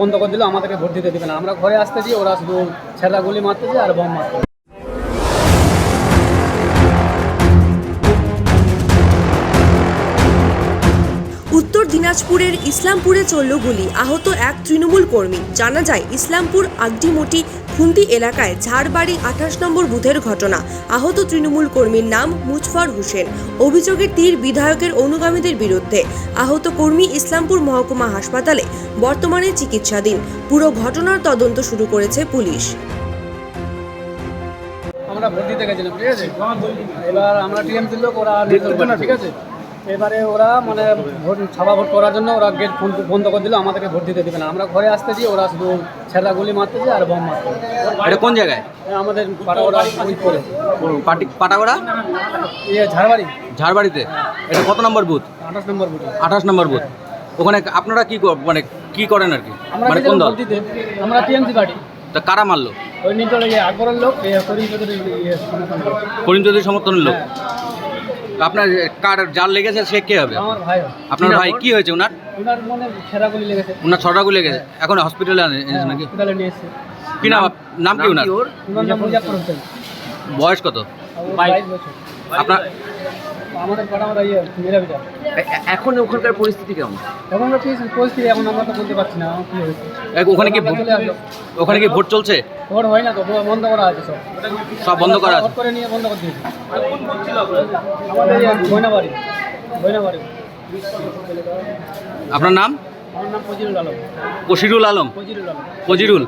বন্ধ করে দিল, আমাদেরকে ভোট দিতে দেবে না। আমরা ঘরে আসতেছি, ওরা শুধু ছেঁড়া গুলি মারতেছে আর বম মারতেছে। উত্তর দিনাজপুরের ইসলামপুরে চলল গুলি, আহত এক তৃণমূল কর্মী। জানা যায় ইসলামপুর আগডিমটি খুন্তি এলাকায় ঝাড়বাড়ি 28 নম্বর বুথের ঘটনা। আহত তৃণমূল কর্মীর নাম মুজফর হোসেন। অভিযোগের তীর বিধায়কের অনুগামীদের বিরুদ্ধে। আহত কর্মী ইসলামপুর মহকুমা হাসপাতালে বর্তমানে চিকিৎসাধীন। পুরো ঘটনার তদন্ত শুরু করেছে পুলিশ। আমরা ভোট দিতে গেছিলাম, ঠিক আছে। এবার আমরা টিএমসির লোক, ওরা ঠিক আছে। এবারে ওরা মানে ছাপা ভোট করার জন্য ওরা গেট বন্ধ করে দিল, আমাদেরকে ভোট দিতে দেবে না। আমরা ঘরে আসতেছি, ওরা শুধু ছেঁড়া গুলি মারতেছে আর বম মারতেছে। এটা কোন জায়গায়? আমাদের পাটাগোড়া করে পাটাগোড়া ঝাড়বাড়ি। ঝাড়বাড়িতে। এটা কত নম্বর বুথ? 28 নম্বর বুথে। 28 নম্বর বুথ। ওখানে আপনারা কি মানে কি করেন আর কি? আমরা মানে কোন দল? ভোট দিতে, আমরা টিএমসি পার্টি। তা কারা মারলো? ওই নিচলে আকবরের লোক, করিম চৌধুরী করিম চৌধুরী সমর্থনের লোক। আপনার কার যার লেগেছে সে কে হবে? আমার ভাই। আপনার ভাই কি হয়েছে ওনার? ওনার মনে ছেঁড়া গুলি লেগেছে। ওনার ছটা গুলি লেগেছে, এখন হসপিটালে এনেছে নাকি? হসপিটালে নিয়ে এসেছে। কি নাম? নাম কি ওনার? ওনার নাম মুজাফফর হোসেন। বয়স কত? 22 বছর। আপনার আমাদের পাড়া মেরা বিটা। এখন ওখানকার পরিস্থিতি কেমন? এখনকার পরিস্থিতি এখন আমরা তো বলতে পারছি না কি হয়েছে। ওখানে কি ওখানে কি ভোট চলছে? ভোট হয় না তো, বন্ধ করা আছে সব। সব বন্ধ করা আছে। ভোট করে নিয়ে বন্ধ করে দিয়েছে। আমাদের বইনাবাড়ি। আপনার নাম? আমার নাম ফজিরুল আলম। কশিরুল আলম। ফজিরুল আলম। ফজিরুল।